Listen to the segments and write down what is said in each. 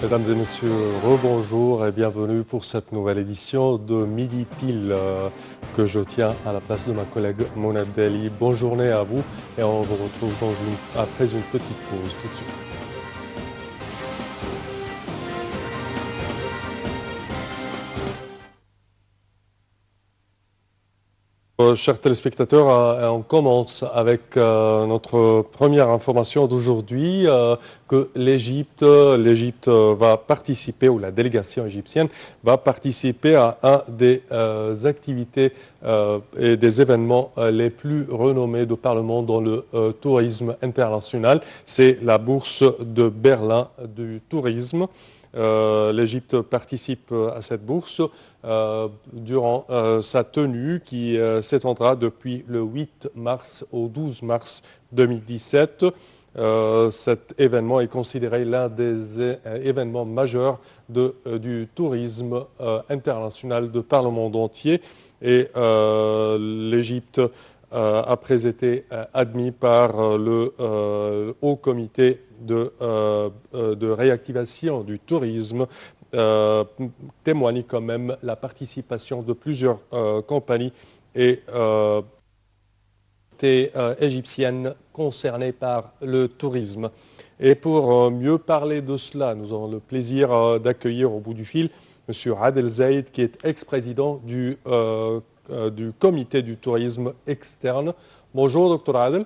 Mesdames et messieurs, rebonjour et bienvenue pour cette nouvelle édition de Midi Pile que je tiens à la place de ma collègue Mona Deli. Bonne journée à vous et on vous retrouve après une petite pause tout de suite. Chers téléspectateurs, on commence avec notre première information d'aujourd'hui, que l'Égypte va participer, ou la délégation égyptienne va participer à un des activités et des événements les plus renommés de par le monde dans le tourisme international. C'est la bourse de Berlin du tourisme. L'Égypte participe à cette bourse durant sa tenue qui s'étendra depuis le 8 mars au 12 mars 2017. Cet événement est considéré l'un des événements majeurs du tourisme international de par le monde entier. Et l'Égypte, après été admis par le Haut Comité de réactivation du tourisme, témoigne quand même la participation de plusieurs compagnies et égyptiennes concernées par le tourisme. Et pour mieux parler de cela, nous avons le plaisir d'accueillir au bout du fil M. Adel Zeid, qui est ex-président du comité du tourisme externe. Bonjour, Dr Adel.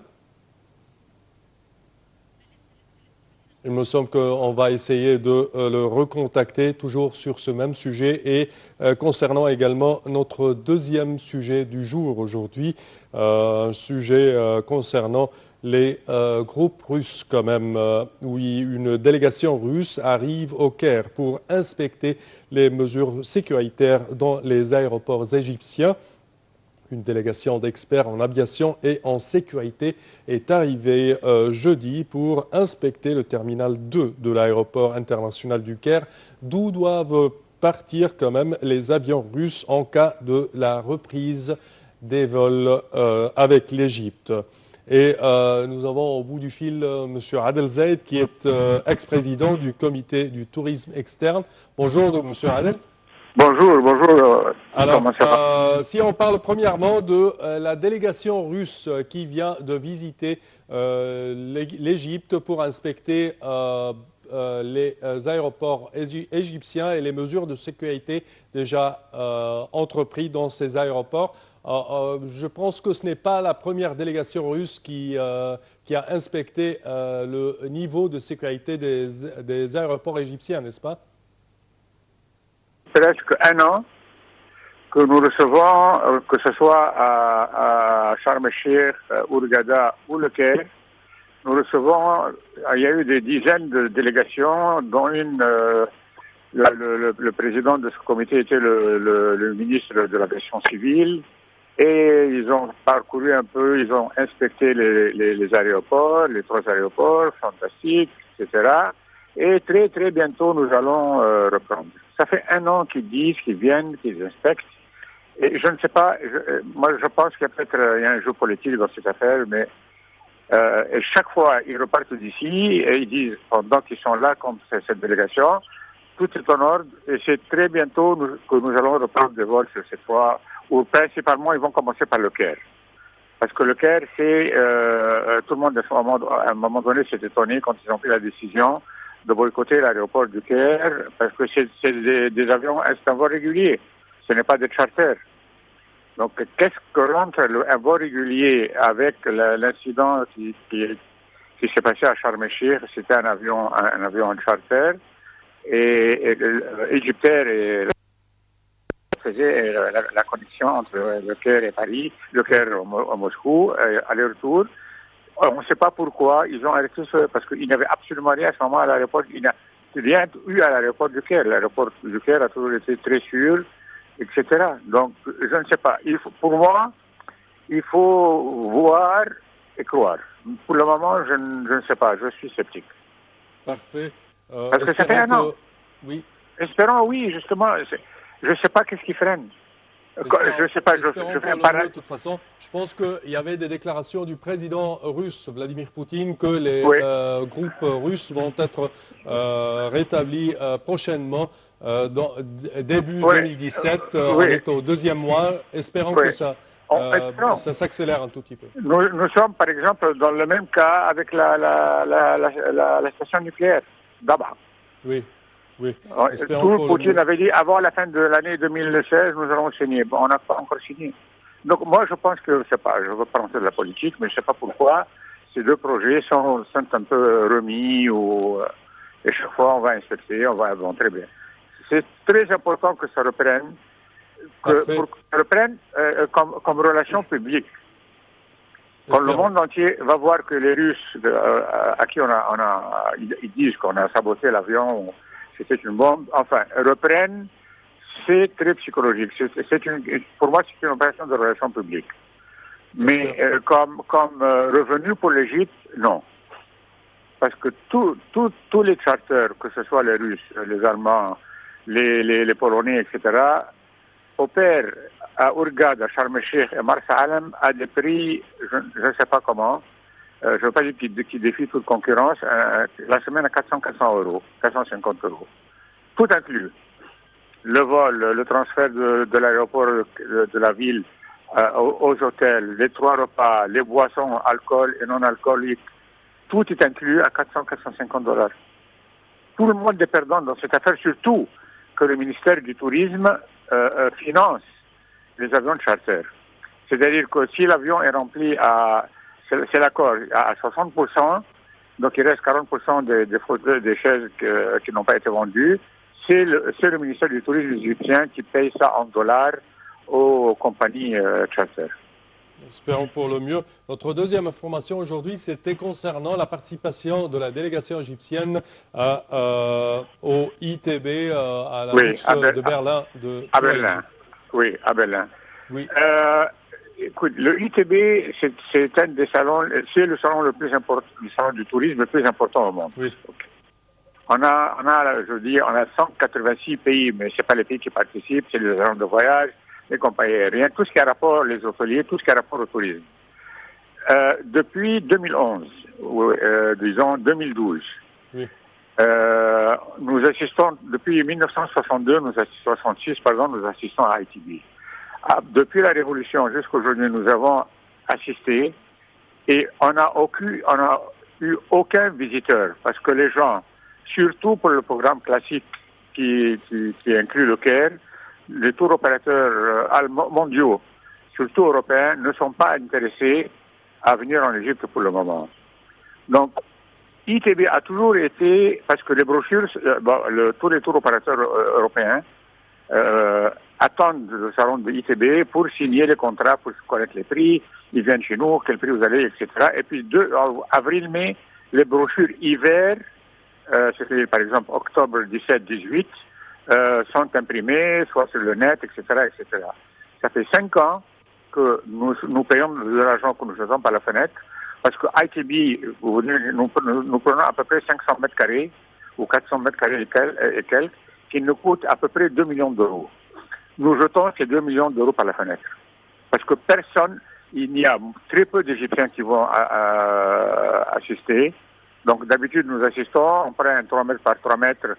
Il me semble qu'on va essayer de le recontacter toujours sur ce même sujet et concernant également notre deuxième sujet du jour aujourd'hui, un sujet concernant les groupes russes quand même. Oui, une délégation russe arrive au Caire pour inspecter les mesures sécuritaires dans les aéroports égyptiens. Une délégation d'experts en aviation et en sécurité est arrivée jeudi pour inspecter le terminal 2 de l'aéroport international du Caire, d'où doivent partir quand même les avions russes en cas de la reprise des vols avec l'Égypte. Et nous avons au bout du fil M. Adel Zeid, qui est ex-président du comité du tourisme externe. Bonjour, M. Adel. Bonjour, bonjour. Alors, si on parle premièrement de la délégation russe qui vient de visiter l'Égypte pour inspecter les aéroports égyptiens et les mesures de sécurité déjà entreprises dans ces aéroports. Je pense que ce n'est pas la première délégation russe qui a inspecté le niveau de sécurité des aéroports égyptiens, n'est-ce pas? Presque un an que nous recevons, que ce soit à Sharm el-Sheikh, Hurghada ou le Caire, nous recevons, il y a eu des dizaines de délégations, dont le président de ce comité était le ministre de l'aviation civile, et ils ont parcouru un peu, ils ont inspecté les aéroports, les 3 aéroports, fantastiques, etc. Et très, très bientôt, nous allons reprendre. Ça fait un an qu'ils disent, qu'ils viennent, qu'ils inspectent. Et je ne sais pas, moi je pense qu'il y a peut-être un jeu politique dans cette affaire, mais et chaque fois, ils repartent d'ici et ils disent, pendant qu'ils sont là comme cette délégation, tout est en ordre et c'est très bientôt que nous allons reprendre des vols sur cette fois, où principalement ils vont commencer par le Caire. Parce que le Caire, c'est, tout le monde à un moment donné s'est étonné quand ils ont pris la décision de boycotter l'aéroport du Caire, parce que c'est des avions, c'est un vol régulier, ce n'est pas des charters. Donc, qu'est-ce que rentre un vol régulier avec l'incident qui s'est passé à Sharm el-Sheikh? C'était un avion en charter, et Égyptaire faisait la connexion entre le Caire et Paris, le Caire à Moscou, aller-retour. On ne sait pas pourquoi ils ont arrêté parce qu'il n'y avait absolument rien à ce moment à l'aéroport. Il n'y a rien eu à l'aéroport du Caire. L'aéroport du Caire a toujours été très sûr, etc. Donc, je ne sais pas. Pour moi, il faut voir et croire. Pour le moment, je ne sais pas. Je suis sceptique. Parfait. Parce que ça fait un an. Oui. Espérons, oui, justement. Je ne sais pas qu'est-ce qui freine. Je ne sais pas, je fais un parallèle. De toute façon, je pense qu'il y avait des déclarations du président russe, Vladimir Poutine, que les Oui. groupes russes vont être rétablis prochainement, début Oui. 2017. On Oui. est au deuxième mois. Espérons Oui. que ça Espérons. s'accélère un tout petit peu. Nous sommes, par exemple, dans le même cas avec la station nucléaire d'Aba. Oui, oui. Tout Poutine avait dit avant la fin de l'année 2016, nous allons signer. Bon, on n'a pas encore signé. Donc moi, je pense que, je sais pas, je ne veux pas rentrer de la politique, mais je ne sais pas pourquoi ces deux projets sont un peu remis et chaque fois on va inspecter, bon, très bien. C'est très important que ça reprenne, pour que ça reprenne comme relation publique. Quand le monde entier va voir que les Russes, à qui ils disent qu'on a saboté l'avion, c'était une bombe, enfin, reprennent, c'est très psychologique. Pour moi, c'est une opération de relations publiques. Mais comme revenu pour l'Égypte, non. Parce que tous les charters, que ce soit les Russes, les Allemands, les Polonais, etc., opèrent à Hurghada, à Sharm el-Sheikh et Marsa Alam à des prix, je ne sais pas comment, je ne veux pas dire qui défient toute concurrence, la semaine à 400 euros, 450 euros. Tout inclus. Le vol, le transfert de l'aéroport de la ville aux hôtels, les 3 repas, les boissons, alcool et non alcooliques, tout est inclus à 400-450 $. Tout le monde est perdant dans cette affaire, surtout que le ministère du Tourisme finance les avions de charter. C'est-à-dire que si l'avion est rempli c'est l'accord, à 60%, donc il reste 40% des fauteuils, des chaises qui n'ont pas été vendues, c'est le ministère du Tourisme égyptien qui paye ça en dollars aux compagnies charter. Espérons pour le mieux. Notre deuxième information aujourd'hui, c'était concernant la participation de la délégation égyptienne au ITB, à la bourse de Berlin. À Berlin. Oui, à Berlin. Oui. Écoute, le ITB, c'est un des salons, c'est le salon le plus important, le salon du tourisme le plus important au monde. Oui. On a 186 pays, mais c'est pas les pays qui participent, c'est les agences de voyage, les compagnies aériennes, tout ce qui a rapport, les hôteliers, tout ce qui a rapport au tourisme. Depuis 2011, disons 2012, oui. Nous assistons, depuis 1962, 66, pardon, nous assistons à ITB. Depuis la Révolution jusqu'à aujourd'hui, nous avons assisté et on n'a eu aucun visiteur parce que les gens, surtout pour le programme classique qui inclut le Caire, les tours opérateurs mondiaux, surtout européens, ne sont pas intéressés à venir en Égypte pour le moment. Donc, ITB a toujours été, parce que les brochures, tous les tours opérateurs européens attendent le salon de ITB pour signer les contrats, pour connaître les prix, ils viennent chez nous, quel prix vous allez, etc. Et puis, avril-mai, les brochures hiver, c'est-à-dire par exemple octobre 17-18, sont imprimées, soit sur le net, etc., etc. Ça fait 5 ans que nous payons de l'argent que nous faisons par la fenêtre, parce que ITB, nous prenons à peu près 500 mètres carrés, ou 400 mètres carrés et quelques, qui nous coûtent à peu près 2 millions d'euros. Nous jetons ces 2 millions d'euros par la fenêtre. Parce que il y a très peu d'Égyptiens qui vont assister. Donc d'habitude, nous assistons, on prend un 3 mètres par 3 mètres,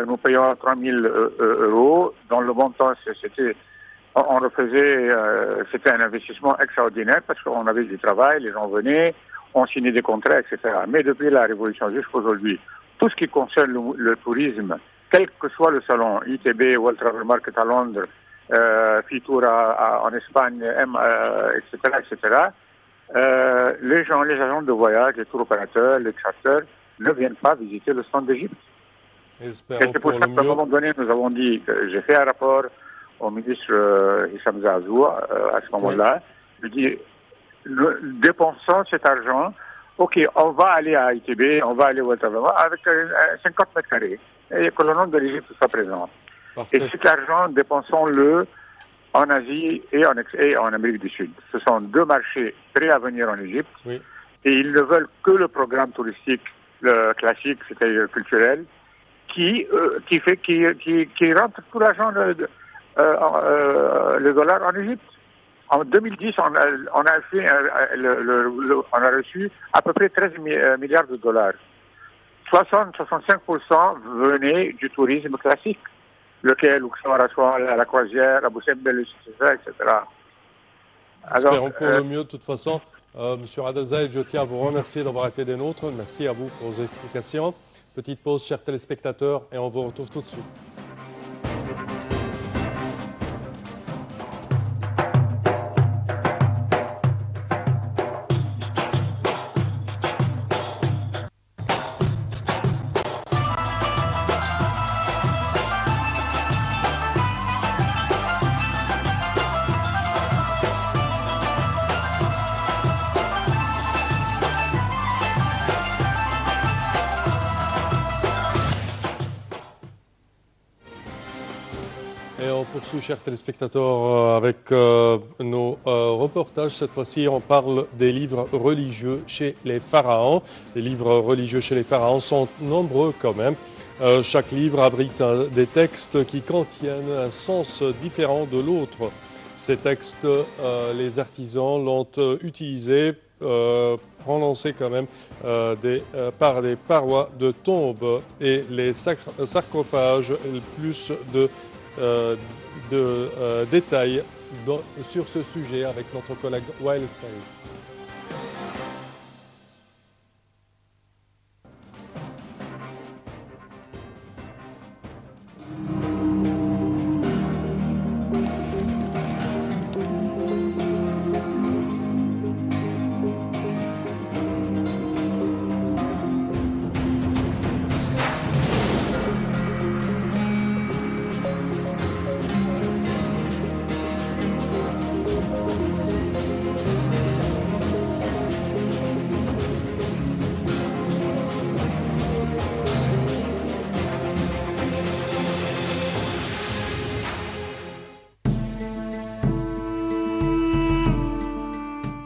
nous payons 3 000 euros. Dans le montant, c'était un investissement extraordinaire parce qu'on avait du travail, les gens venaient, on signait des contrats, etc. Mais depuis la Révolution jusqu'à aujourd'hui, tout ce qui concerne le tourisme, quel que soit le salon, ITB, World Travel Market à Londres, Fitura en Espagne, etc., les gens, les agents de voyage, les tour opérateurs, les charters ne viennent pas visiter le stand d'Égypte. Et c'est pour ça qu'à un moment donné, nous avons dit, j'ai fait un rapport au ministre Issam Zaazou à ce moment-là, je dis, dépensons cet argent, ok, on va aller à ITB, on va aller au Travel avec 50 mètres carrés, et que le nom de l'Égypte soit présent. Parfait. Et cet argent, dépensons-le en Asie et en Amérique du Sud. Ce sont 2 marchés prêts à venir en Égypte, et ils ne veulent que le programme touristique classique, c'est-à-dire culturel, qui rentre tout l'argent le dollar en Égypte. En 2010, on a reçu à peu près 13 milliards de dollars. 60-65% venaient du tourisme classique, lequel Luxor, Aswan, la croisière, Abu Simbel, etc. Espérons pour le mieux. De toute façon, Monsieur Adel-Zaïd, je tiens à vous remercier d'avoir été des nôtres. Merci à vous pour vos explications. Petite pause, chers téléspectateurs, et on vous retrouve tout de suite. Et on poursuit, chers téléspectateurs, avec nos reportages. Cette fois-ci, on parle des livres religieux chez les pharaons. Les livres religieux chez les pharaons sont nombreux quand même. Chaque livre abrite des textes qui contiennent un sens différent de l'autre. Ces textes, les artisans l'ont utilisé, prononcés quand même par des parois de tombes et les sarcophages, plus de détails sur ce sujet avec notre collègue Wael Saïd.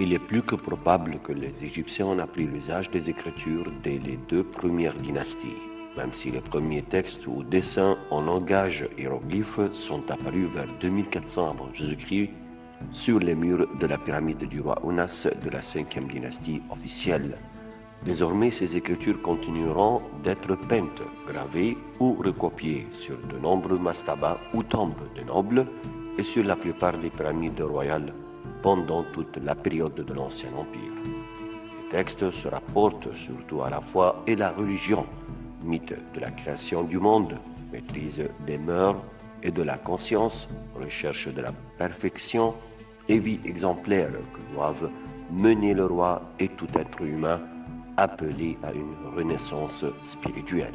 Il est plus que probable que les Égyptiens ont appris l'usage des écritures dès les deux premières dynasties, même si les premiers textes ou dessins en langage hiéroglyphe sont apparus vers 2400 avant Jésus-Christ sur les murs de la pyramide du roi Ounas de la 5e dynastie officielle. Désormais, ces écritures continueront d'être peintes, gravées ou recopiées sur de nombreux mastabas ou tombes de nobles et sur la plupart des pyramides royales pendant toute la période de l'Ancien Empire. Les textes se rapportent surtout à la foi et la religion, mythe de la création du monde, maîtrise des mœurs et de la conscience, recherche de la perfection et vie exemplaire que doivent mener le roi et tout être humain appelé à une renaissance spirituelle.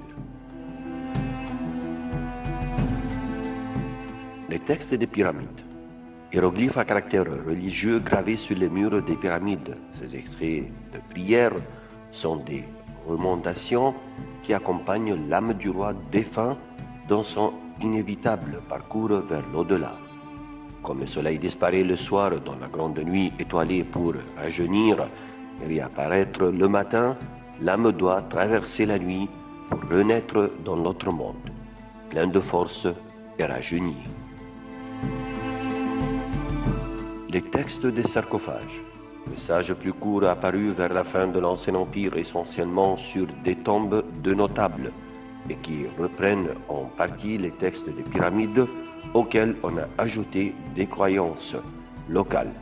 Les textes des pyramides. Hiéroglyphes à caractère religieux gravés sur les murs des pyramides. Ces extraits de prière sont des remontations qui accompagnent l'âme du roi défunt dans son inévitable parcours vers l'au-delà. Comme le soleil disparaît le soir dans la grande nuit étoilée pour rajeunir et réapparaître le matin, l'âme doit traverser la nuit pour renaître dans l'autre monde, plein de force et rajeuni. Les textes des sarcophages. Message plus court apparu vers la fin de l'Ancien Empire essentiellement sur des tombes de notables et qui reprennent en partie les textes des pyramides auxquels on a ajouté des croyances locales.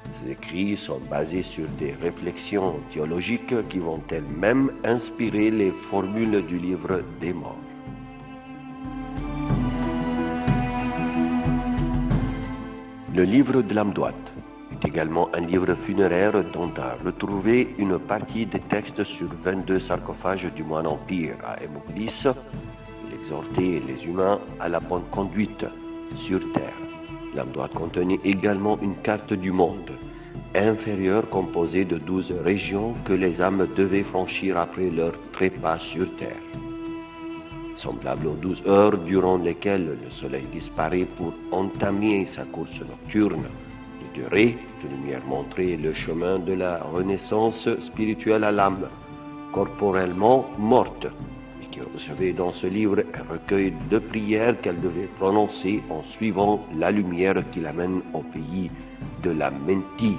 Ces écrits sont basés sur des réflexions théologiques qui vont elles-mêmes inspirer les formules du livre des morts. Le livre de l'Amdouat est également un livre funéraire dont a retrouvé une partie des textes sur 22 sarcophages du Moyen Empire à Hémopolis. Il exhortait les humains à la bonne conduite sur terre. L'Amdouat contenait également une carte du monde inférieure composée de 12 régions que les âmes devaient franchir après leur trépas sur terre. Semblable aux 12 heures durant lesquelles le soleil disparaît pour entamer sa course nocturne, de durée de lumière montrait le chemin de la renaissance spirituelle à l'âme, corporellement morte, et qui recevait dans ce livre un recueil de prières qu'elle devait prononcer en suivant la lumière qui l'amène au pays de la Menti,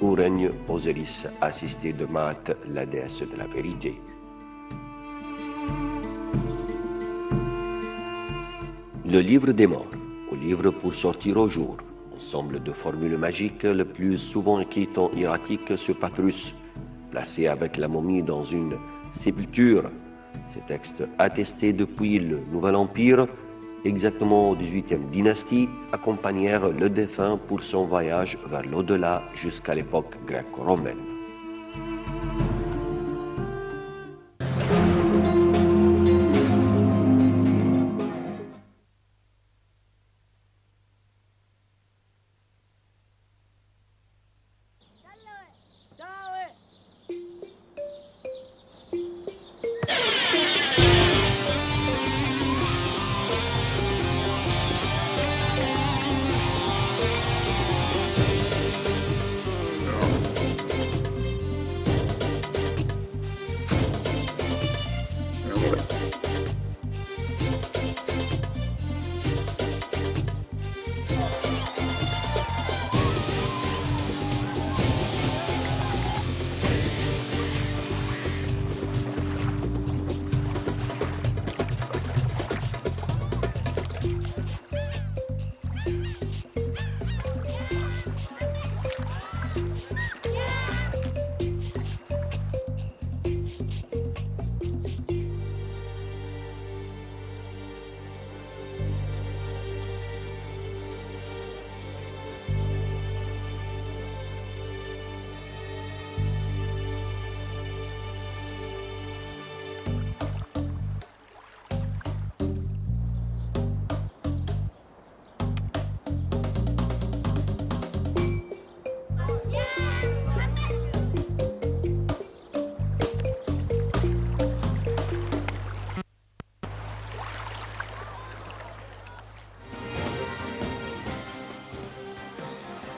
où règne Osiris, assisté de Maat, la déesse de la vérité. Le livre des morts, ou livre pour sortir au jour, ensemble de formules magiques le plus souvent écrites en hiératique sur papyrus, placé avec la momie dans une sépulture. Ces textes attestés depuis le Nouvel Empire, exactement au XVIIIe dynastie, accompagnèrent le défunt pour son voyage vers l'au-delà jusqu'à l'époque gréco-romaine.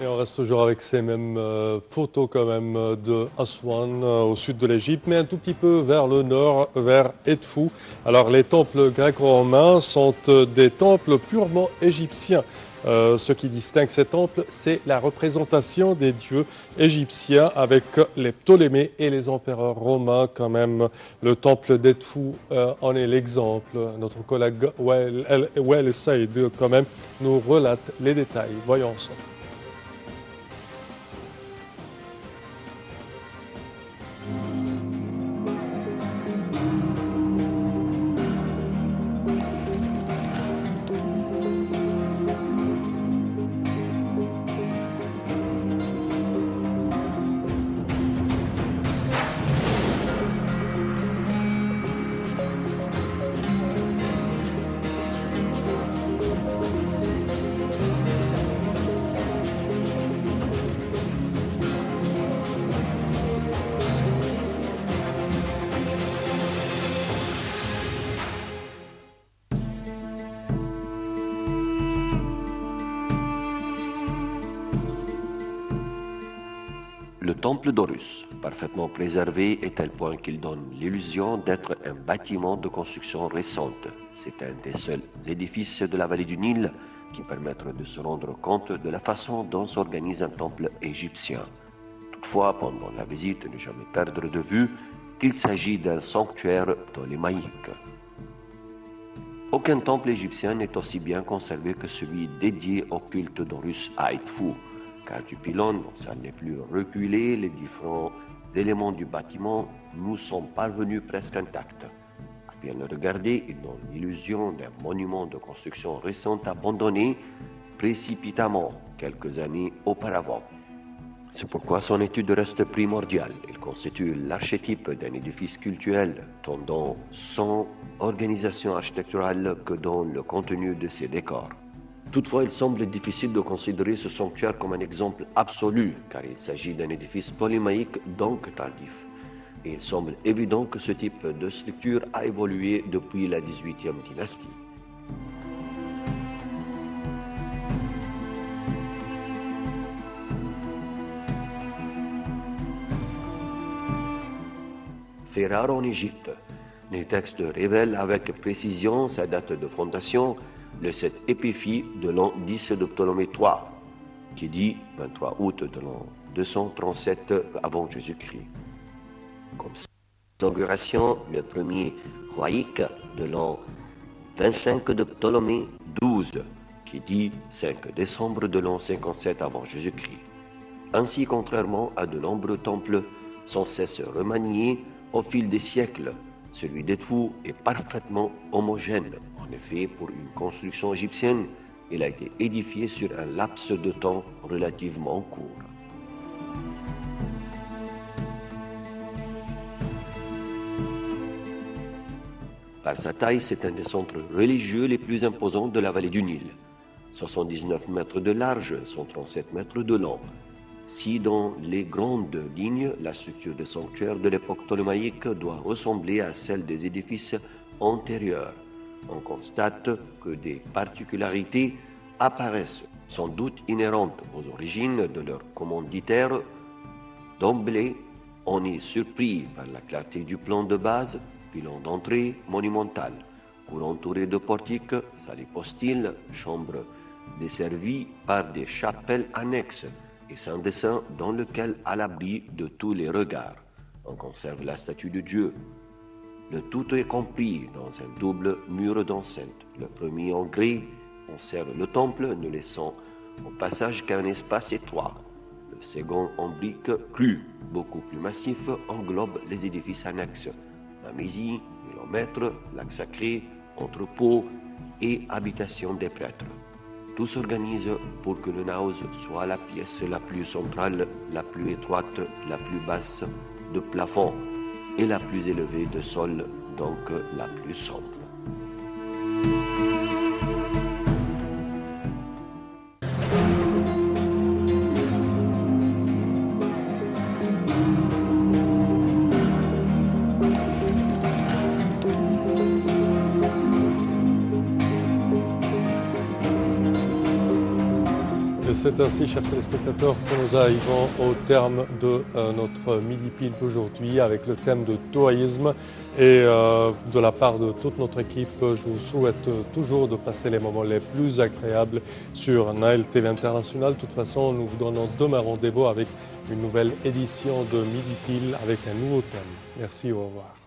Et on reste toujours avec ces mêmes photos quand même de Aswan au sud de l'Égypte, mais un tout petit peu vers le nord, vers Edfou. Alors les temples gréco-romains sont des temples purement égyptiens. Ce qui distingue ces temples, c'est la représentation des dieux égyptiens avec les Ptolémées et les empereurs romains quand même. Le temple d'Edfou en est l'exemple. Notre collègue Wael Saïd quand même nous relate les détails. Voyons ensemble. Le temple d'Horus, parfaitement préservé, est tel point qu'il donne l'illusion d'être un bâtiment de construction récente. C'est un des seuls édifices de la vallée du Nil qui permettent de se rendre compte de la façon dont s'organise un temple égyptien. Toutefois, pendant la visite, ne jamais perdre de vue qu'il s'agit d'un sanctuaire ptolémaïque. Aucun temple égyptien n'est aussi bien conservé que celui dédié au culte d'Horus à Edfou, car du pylône, ça n'est plus reculé, les différents éléments du bâtiment nous sont parvenus presque intacts. À bien le regarder, ils donnent l'illusion d'un monument de construction récente abandonné précipitamment quelques années auparavant. C'est pourquoi son étude reste primordiale. Il constitue l'archétype d'un édifice cultuel, tant dans son organisation architecturale que dans le contenu de ses décors. Toutefois, il semble difficile de considérer ce sanctuaire comme un exemple absolu, car il s'agit d'un édifice ptolémaïque, donc tardif. Et il semble évident que ce type de structure a évolué depuis la XVIIIe dynastie. Fait rare en Égypte, Les textes révèlent avec précision sa date de fondation, le 7 Épiphie de l'an 10 de Ptolémée III, qui dit 23 août de l'an 237 avant Jésus-Christ. Comme inauguration, le premier roïque de l'an 25 de Ptolémée XII, qui dit 5 décembre de l'an 57 avant Jésus-Christ. Ainsi, contrairement à de nombreux temples sans cesse remaniés au fil des siècles, celui d'Edfou est parfaitement homogène. En effet, pour une construction égyptienne, il a été édifié sur un laps de temps relativement court. Par sa taille, c'est un des centres religieux les plus imposants de la vallée du Nil. 79 mètres de large, 137 mètres de long. Si dans les grandes lignes, la structure de sanctuaire de l'époque ptolémaïque doit ressembler à celle des édifices antérieurs, on constate que des particularités apparaissent, sans doute inhérentes aux origines de leurs commanditaires. D'emblée, on est surpris par la clarté du plan de base, pylône d'entrée monumental, cour entourée de portiques, salle hypostyle, chambre desservie par des chapelles annexes, et sans dessin dans lequel, à l'abri de tous les regards, on conserve la statue de Dieu. Le tout est compris dans un double mur d'enceinte. Le premier en grès enserre le temple, ne laissant au passage qu'un espace étroit. Le second en brique crue, beaucoup plus massif, englobe les édifices annexes. La Mésie, kilomètre, lac sacré, entrepôt et habitation des prêtres. Tout s'organise pour que le naos soit la pièce la plus centrale, la plus étroite, la plus basse de plafond et la plus élevée de sol, donc la plus sombre. C'est ainsi, chers téléspectateurs, que nous arrivons au terme de notre midi-pile d'aujourd'hui avec le thème de tourisme. Et de la part de toute notre équipe, je vous souhaite toujours de passer les moments les plus agréables sur Nile TV International. De toute façon, nous vous donnons demain rendez-vous avec une nouvelle édition de midi-pile avec un nouveau thème. Merci, au revoir.